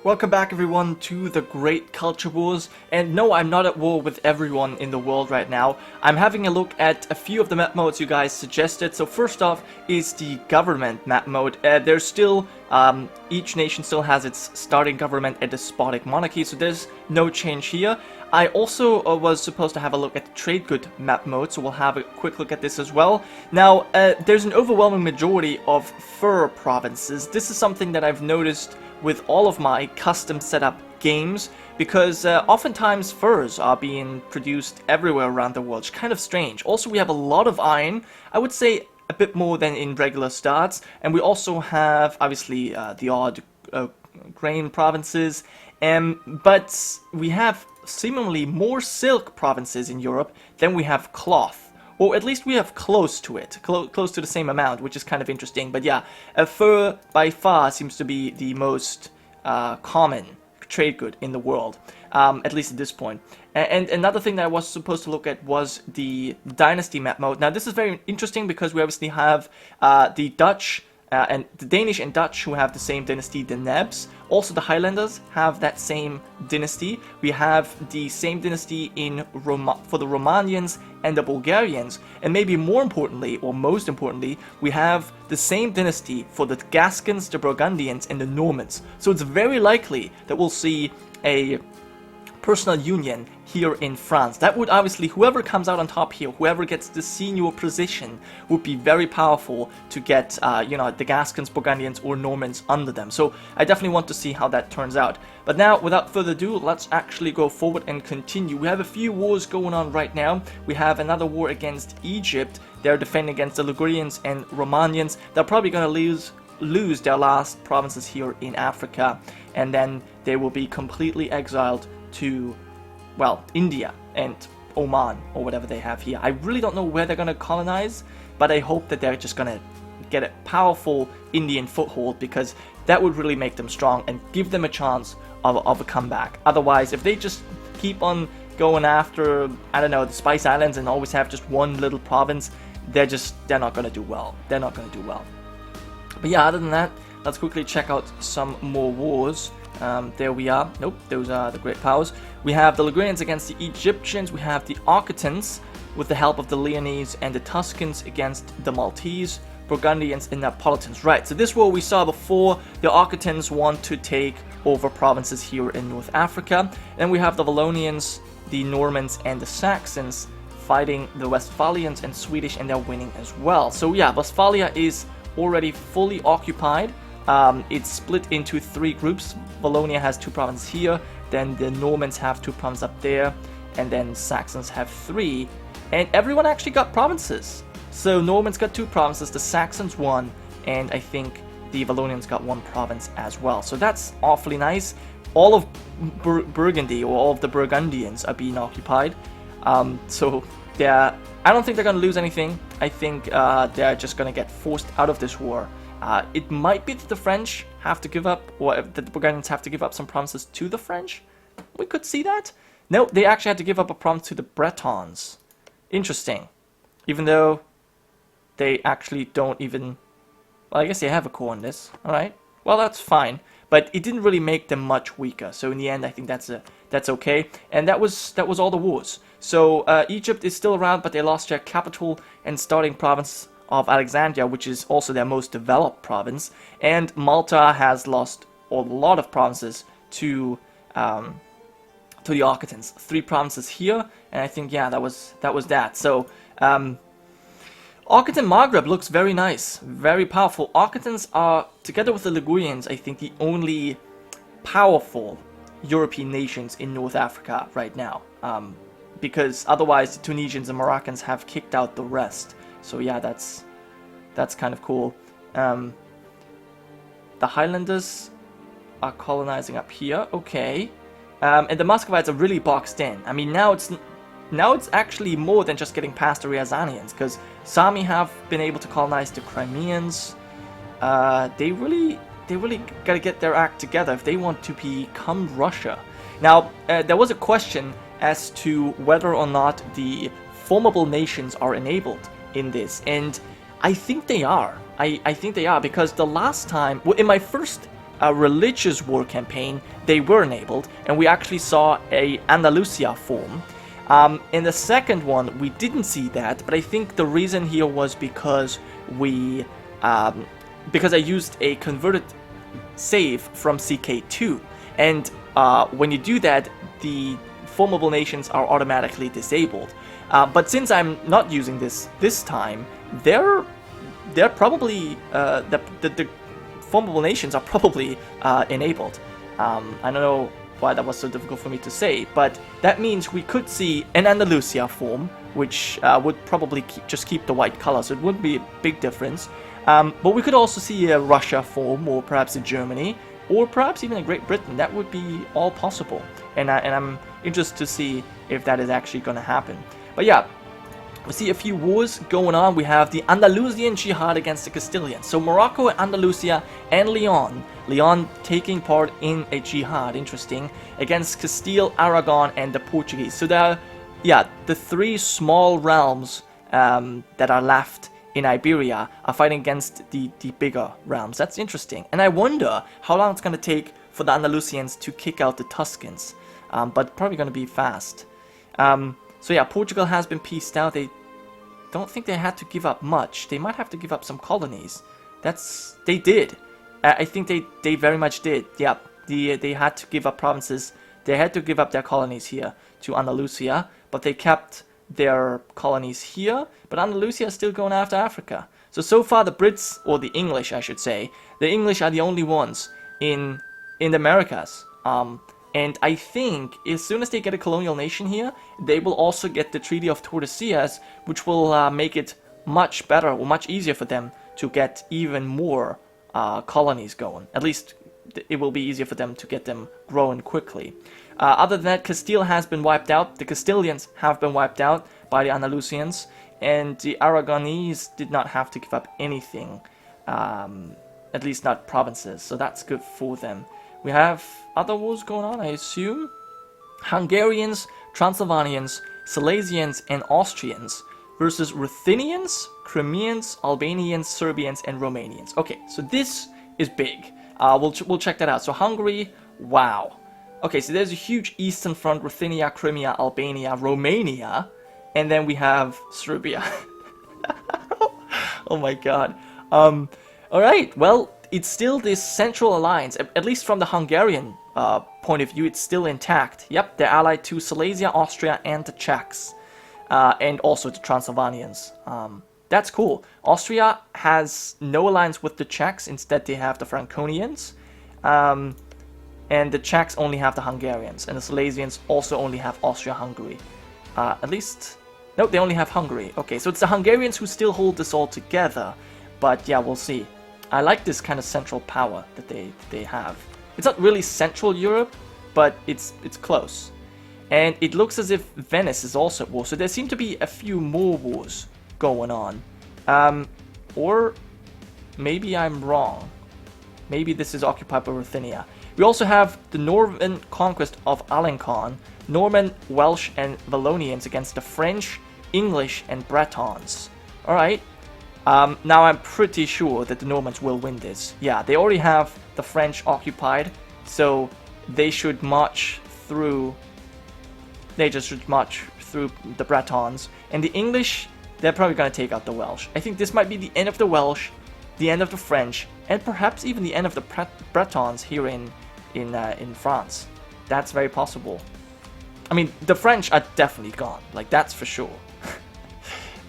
Welcome back everyone to the Great Culture Wars, and no, I'm not at war with everyone in the world right now. I'm having a look at a few of the map modes you guys suggested. So first off is the government map mode. There's still, each nation still has its starting government, a despotic monarchy, so there's no change here. I also was supposed to have a look at the trade good map mode, so we'll have a quick look at this as well. Now, there's an overwhelming majority of fur provinces. This is something that I've noticed with all of my custom setup games, because oftentimes furs are being produced everywhere around the world. It's kind of strange. Also, we have a lot of iron, I would say a bit more than in regular starts, and we also have, obviously, the odd grain provinces, but we have seemingly more silk provinces in Europe than we have cloth. Or at least we have close to it, close to the same amount, which is kind of interesting. But yeah, fur by far seems to be the most common trade good in the world, at least at this point. And another thing that I was supposed to look at was the dynasty map mode. Now this is very interesting because we obviously have the Dutch, and the Danish and Dutch who have the same dynasty, the Nebs. Also the Highlanders have that same dynasty. We have the same dynasty for the Romanians and the Bulgarians. And maybe more importantly, or most importantly, we have the same dynasty for the Gascons, the Burgundians, and the Normans. So it's very likely that we'll see a personal union here in France. That would obviously, whoever comes out on top here, whoever gets the senior position, would be very powerful to get, you know, the Gascons, Burgundians, or Normans under them. So I definitely want to see how that turns out. But now, without further ado, let's actually go forward and continue. We have a few wars going on right now. We have another war against Egypt. They're defending against the Ligurians and Romanians. They're probably going to lose their last provinces here in Africa, and then they will be completely exiled to, well, India and Oman, or whatever they have here. I really don't know where they're going to colonize, but I hope that they're just going to get a powerful Indian foothold, because that would really make them strong and give them a chance of a comeback. Otherwise, if they just keep on going after, I don't know, the Spice Islands and always have just one little province, they're not going to do well. They're not going to do well. But yeah, other than that, let's quickly check out some more wars. There we are. Nope, those are the great powers. We have the Ligurians against the Egyptians. We have the Occitans with the help of the Leonese and the Tuscans against the Maltese, Burgundians, and Neapolitans. Right, so this war we saw before. The Occitans want to take over provinces here in North Africa. Then we have the Wallonians, the Normans, and the Saxons fighting the Westphalians and Swedish, and they're winning as well. So yeah, Westphalia is already fully occupied. It's split into 3 groups. Wallonia has 2 provinces here, then the Normans have 2 provinces up there, and then Saxons have 3, and everyone actually got provinces. So Normans got 2 provinces, the Saxons 1, and I think the Wallonians got 1 province as well. So that's awfully nice. All of Burgundy, or all of the Burgundians, are being occupied. So I don't think they're going to lose anything. I think they're just going to get forced out of this war. It might be that the French have to give up, or that the Burgundians have to give up some provinces to the French. We could see that. No, they actually had to give up a province to the Bretons. Interesting. Even though they actually don't even... Well, I guess they have a core in this. Alright. Well, that's fine. But it didn't really make them much weaker. So in the end, I think that's okay. And that was all the wars. So Egypt is still around, but they lost their capital and starting province of Alexandria, which is also their most developed province, and Malta has lost a lot of provinces to the Occitans. 3 provinces here, and I think, yeah, that was that. So Occitan Maghreb looks very nice, very powerful. Occitans are, together with the Ligurians, I think the only powerful European nations in North Africa right now, because otherwise the Tunisians and Moroccans have kicked out the rest. So yeah, that's kind of cool. The Highlanders are colonizing up here, okay. And the Muscovites are really boxed in. I mean, now it's actually more than just getting past the Ryazanians, because Sami have been able to colonize the Crimeans. They really gotta get their act together if they want to become Russia. Now, there was a question as to whether or not the formable nations are enabled in this, and I think they are. I think they are, because the last time, well, in my first a religious war campaign, they were enabled, and we actually saw a Andalusia form. In the second one, we didn't see that, but I think the reason here was because because I used a converted save from CK2, and when you do that, the formable nations are automatically disabled. But since I'm not using this time, they're probably the formable nations are probably enabled. I don't know why that was so difficult for me to say, but that means we could see an Andalusia form, which would probably just keep the white color, so it wouldn't be a big difference. But we could also see a Russia form, or perhaps a Germany, or perhaps even a Great Britain. That would be all possible, and I'm interested to see if that is actually going to happen. But yeah, we see a few wars going on. We have the Andalusian Jihad against the Castilians. So Morocco, Andalusia, and Leon taking part in a jihad, interesting, against Castile, Aragon, and the Portuguese. So there are, yeah, the three small realms that are left in Iberia are fighting against the bigger realms. That's interesting. And I wonder how long it's going to take for the Andalusians to kick out the Tuscans. But probably going to be fast. So yeah, Portugal has been pieced out. They don't think they had to give up much. They might have to give up some colonies. They did. I think they very much did. Yeah, they had to give up provinces. They had to give up their colonies here to Andalusia, but they kept their colonies here. But Andalusia is still going after Africa. So far the Brits, or the English I should say, the English are the only ones in the Americas. And I think as soon as they get a colonial nation here, they will also get the Treaty of Tordesillas, which will make it much better or much easier for them to get even more colonies going. At least it will be easier for them to get them growing quickly. Other than that, Castile has been wiped out. The Castilians have been wiped out by the Andalusians, and the Aragonese did not have to give up anything, at least not provinces, so that's good for them. We have other wars going on, I assume. Hungarians, Transylvanians, Silesians, and Austrians versus Ruthenians, Crimeans, Albanians, Serbians, and Romanians. Okay, so this is big. We'll check that out. So Hungary, wow. Okay, so there's a huge eastern front: Ruthenia, Crimea, Albania, Romania, and then we have Serbia. Oh my god. Alright, well, it's still this central alliance, at least from the Hungarian point of view, it's still intact. Yep, they're allied to Silesia, Austria, and the Czechs, and also the Transylvanians. That's cool. Austria has no alliance with the Czechs, instead they have the Franconians, and the Czechs only have the Hungarians, and the Silesians also only have Austria-Hungary. At least, no, they only have Hungary. Okay, so it's the Hungarians who still hold this all together, but yeah, we'll see. I like this kind of central power that they have. It's not really Central Europe, but it's close. And it looks as if Venice is also at war, so there seem to be a few more wars going on. Or maybe I'm wrong. Maybe this is occupied by Ruthenia. We also have the Norman conquest of Alencon, Norman, Welsh, and Vallonians against the French, English, and Bretons. Alright. Now I'm pretty sure that the Normans will win this. Yeah, they already have the French occupied, so they should march through... They just should march through the Bretons. And the English, they're probably going to take out the Welsh. I think this might be the end of the Welsh, the end of the French, and perhaps even the end of the Bretons here in France. That's very possible. I mean, the French are definitely gone. Like, that's for sure.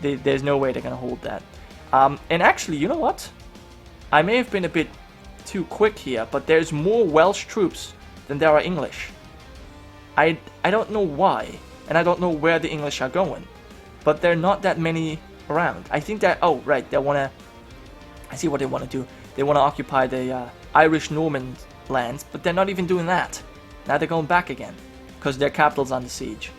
There's no way they're going to hold that. And actually, you know what? I may have been a bit too quick here, but there's more Welsh troops than there are English. I don't know why, and I don't know where the English are going, but there are not that many around. I think that, oh right, they want to, I see what they want to do. They want to occupy the Irish Norman lands, but they're not even doing that. Now they're going back again, because their capital's under siege.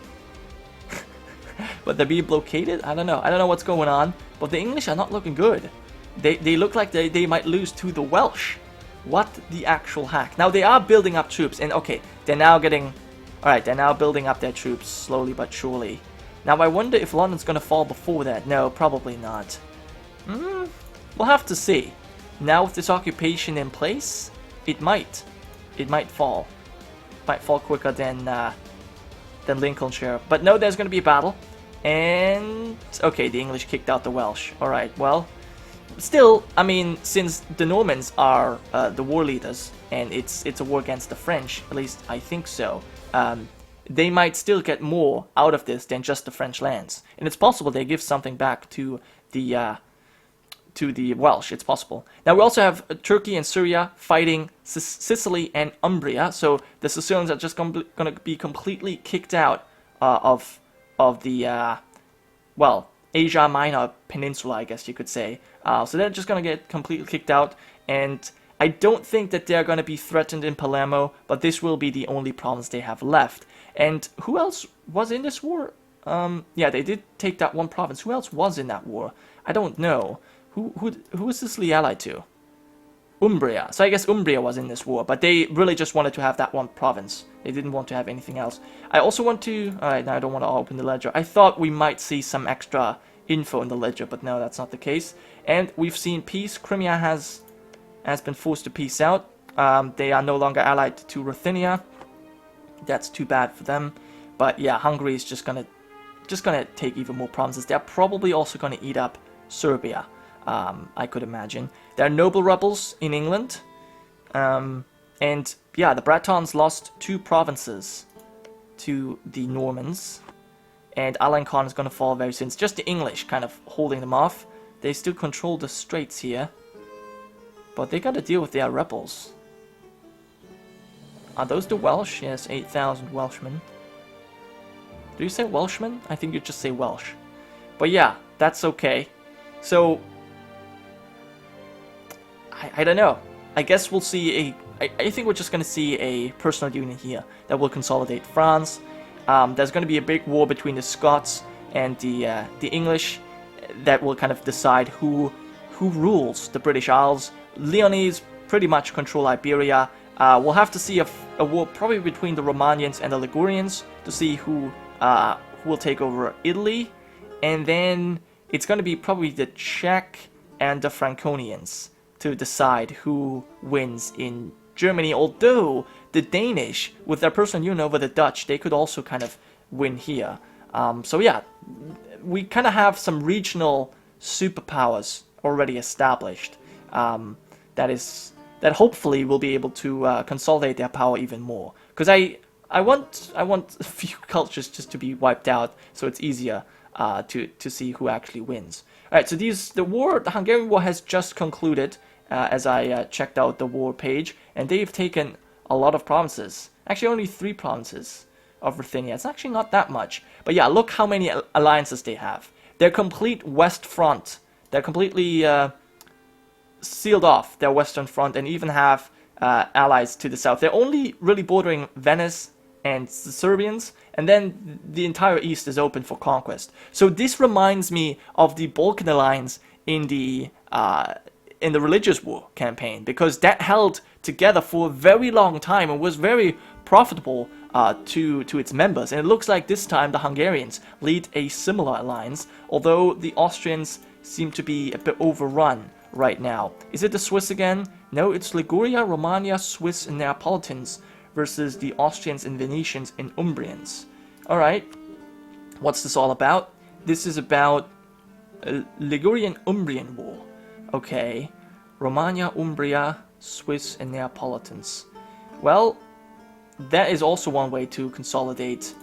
But they're being blockaded? I don't know. I don't know what's going on. But the English are not looking good. They look like they might lose to the Welsh. What the actual heck? Now they are building up troops. And okay, they're now getting... Alright, they're now building up their troops slowly but surely. Now I wonder if London's going to fall before that. No, probably not. We'll have to see. Now with this occupation in place, it might fall. Might fall quicker than Lincolnshire. But no, there's going to be a battle. And okay, the English kicked out the Welsh. All right, well, still, I mean, since the Normans are the war leaders, and it's a war against the French, at least I think so, they might still get more out of this than just the French lands. And it's possible they give something back to the Welsh. It's possible. Now we also have Turkey and Syria fighting Sicily and Umbria. So the Sicilians are just going to be completely kicked out of the Asia Minor Peninsula, I guess you could say. So they're just going to get completely kicked out, and I don't think that they're going to be threatened in Palermo, but this will be the only province they have left. And who else was in this war? Yeah, they did take that one province. Who else was in that war? I don't know. Who is Sicily allied to? Umbria. So I guess Umbria was in this war, but they really just wanted to have that one province. They didn't want to have anything else. I also want to... Alright, now I don't want to open the ledger. I thought we might see some extra info in the ledger, but no, that's not the case. And we've seen peace. Crimea has been forced to peace out. They are no longer allied to Ruthenia. That's too bad for them. But yeah, Hungary is just gonna take even more provinces. They're probably also gonna eat up Serbia. I could imagine. There are noble rebels in England. And yeah, the Bretons lost 2 provinces to the Normans. And Alencon is going to fall very soon. It's just the English kind of holding them off. They still control the straits here. But they got to deal with their rebels. Are those the Welsh? Yes, 8,000 Welshmen. Do you say Welshmen? I think you just say Welsh. But yeah, that's okay. So... I don't know. I guess we'll see I think we're just going to see a personal union here that will consolidate France. There's going to be a big war between the Scots and the English that will kind of decide who rules the British Isles. Leonese pretty much control Iberia. We'll have to see a war probably between the Romanians and the Ligurians to see who will take over Italy. And then it's going to be probably the Czech and the Franconians to decide who wins in Germany, although the Danish, with their personal union over the Dutch, they could also kind of win here. So yeah, we kind of have some regional superpowers already established that hopefully will be able to consolidate their power even more. Because I want a few cultures just to be wiped out, so it's easier to see who actually wins. All right, so the Hungarian War has just concluded. As I checked out the war page, and they've taken a lot of provinces. Actually, only 3 provinces of Ruthenia. It's actually not that much. But yeah, look how many alliances they have. Their complete west front. They're completely sealed off, their western front, and even have allies to the south. They're only really bordering Venice and the Serbians, and then the entire east is open for conquest. So this reminds me of the Balkan Alliance in the Religious War campaign, because that held together for a very long time and was very profitable to its members. And it looks like this time the Hungarians lead a similar alliance, although the Austrians seem to be a bit overrun right now. Is it the Swiss again? No, it's Liguria, Romagna, Swiss, and Neapolitans versus the Austrians and Venetians and Umbrians. Alright, what's this all about? This is about Ligurian-Umbrian War. Okay, Romagna, Umbria, Swiss, and Neapolitans. Well, that is also one way to consolidate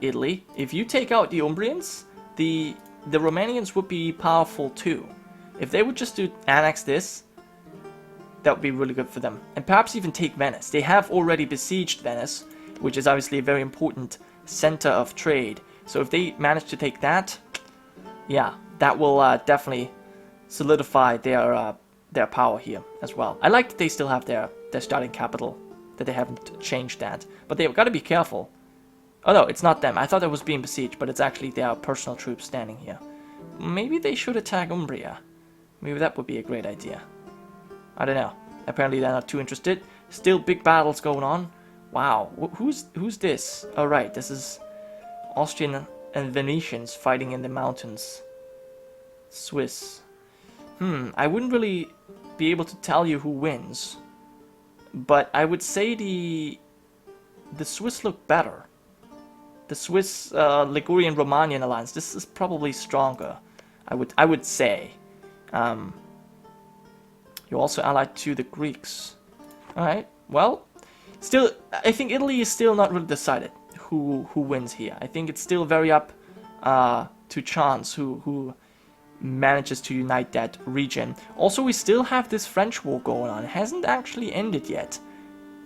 Italy. If you take out the Umbrians, the Romanians would be powerful too. If they would just annex this, that would be really good for them. And perhaps even take Venice. They have already besieged Venice, which is obviously a very important center of trade. So if they manage to take that, yeah, that will definitely solidify their power here as well. I like that they still have their starting capital, that they haven't changed that. But they've got to be careful. Oh no, it's not them. I thought it was being besieged, but it's actually their personal troops standing here. Maybe they should attack Umbria. Maybe that would be a great idea. I don't know. Apparently they're not too interested. Still big battles going on. Wow, who's this? Oh right, this is Austrian and Venetians fighting in the mountains. Swiss. I wouldn't really be able to tell you who wins. but I would say the Swiss look better. The Swiss Ligurian Romanian alliance. This is probably stronger. I would say. You're also allied to the Greeks. All right. Well, still, I think Italy is still not really decided who wins here. I think it's still very up to chance who manages to unite that region. Also, we still have this French war going on. It hasn't actually ended yet.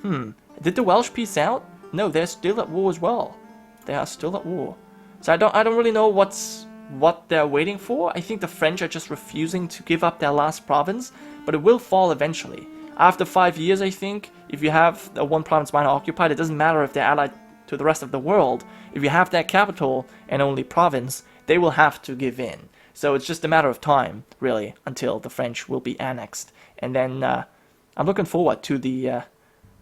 Did the Welsh peace out? No, they're still at war as well. They are still at war. So I don't really know what they're waiting for. I think the French are just refusing to give up their last province, but it will fall eventually. After 5 years, I think, if you have the one province minor occupied, it doesn't matter if they're allied to the rest of the world. If you have that capital and only province, they will have to give in. So it's just a matter of time, really, until the French will be annexed. And then I'm looking forward to the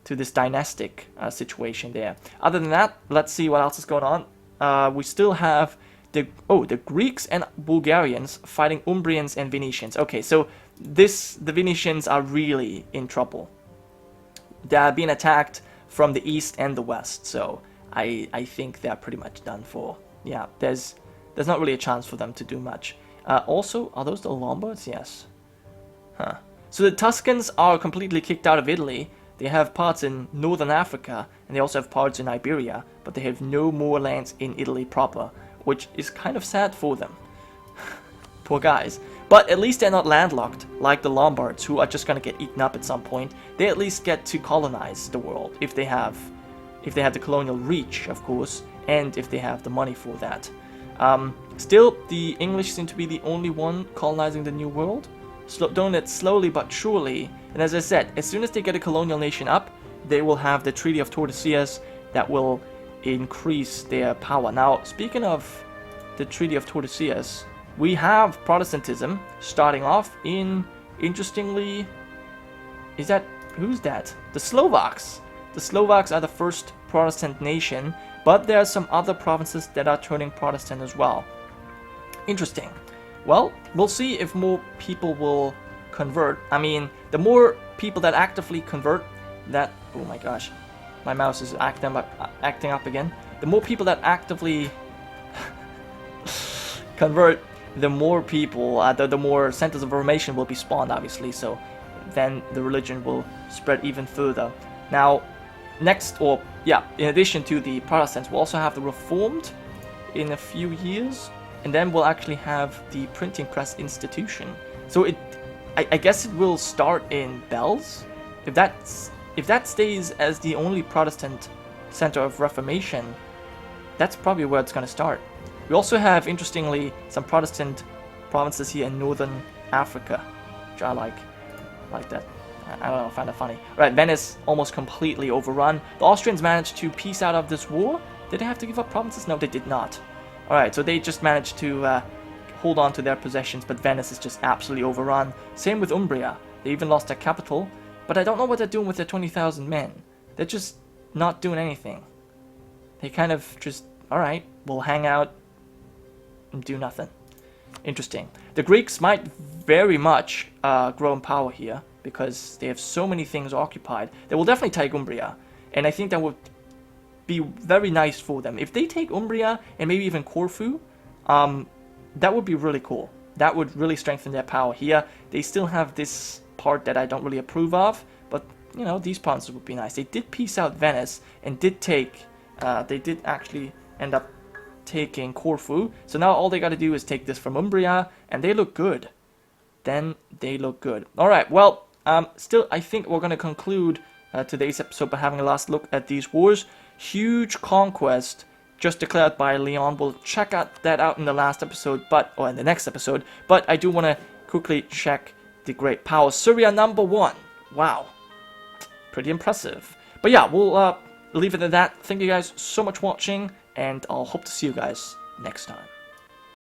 to this dynastic situation there. Other than that, let's see what else is going on. We still have the Greeks and Bulgarians fighting Umbrians and Venetians. Okay, so the Venetians are really in trouble. They're being attacked from the east and the west, so I think they're pretty much done for. Yeah, there's not really a chance for them to do much. Also, are those the Lombards? Yes. Huh. So the Tuscans are completely kicked out of Italy. They have parts in northern Africa, and they also have parts in Iberia, but they have no more lands in Italy proper, which is kind of sad for them. Poor guys. But at least they're not landlocked, like the Lombards, who are just gonna get eaten up at some point. They at least get to colonize the world, if they have the colonial reach, of course, and if they have the money for that. Still, the English seem to be the only one colonizing the New World. Doing it slowly but surely. And as I said, as soon as they get a colonial nation up, they will have the Treaty of Tordesillas that will increase their power. Now, speaking of the Treaty of Tordesillas, we have Protestantism starting off in, interestingly, who's that? The Slovaks. The Slovaks are the first Protestant nation, but there are some other provinces that are turning Protestant as well. Interesting. Well, we'll see if more people will convert. I mean, the more people that actively convert, oh my gosh, my mouse is acting up again. The more people that actively convert, the more people, the more centers of reformation will be spawned, obviously. So then the religion will spread even further. Now, in addition to the Protestants, we'll also have the Reformed in a few years. And then we'll actually have the printing press institution. So I guess it will start in Bells. If that stays as the only Protestant center of Reformation, that's probably where it's going to start. We also have, interestingly, some Protestant provinces here in northern Africa, which I like that. I don't know, I find that funny. Right, Venice almost completely overrun. The Austrians managed to peace out of this war. Did they have to give up provinces? No, they did not. Alright, so they just managed to hold on to their possessions, but Venice is just absolutely overrun. Same with Umbria. They even lost their capital, but I don't know what they're doing with their 20,000 men. They're just not doing anything. They kind of just, alright, we'll hang out and do nothing. Interesting. The Greeks might very much grow in power here, because they have so many things occupied. They will definitely take Umbria, and I think that would be very nice for them. If they take Umbria and maybe even Corfu, that would be really cool. That would really strengthen their power here. They still have this part that I don't really approve of, but you know, these provinces would be nice. They did peace out Venice and did take, they did actually end up taking Corfu. So now all they got to do is take this from Umbria, and they look good. Then they look good. All right, well, still, I think we're going to conclude today's episode by having a last look at these wars. Huge conquest just declared by Leon. We'll check that out in the last episode, or in the next episode. But I do want to quickly check the great power. Syria #1. Wow, pretty impressive. But yeah, we'll leave it at that. Thank you guys so much for watching, and I'll hope to see you guys next time.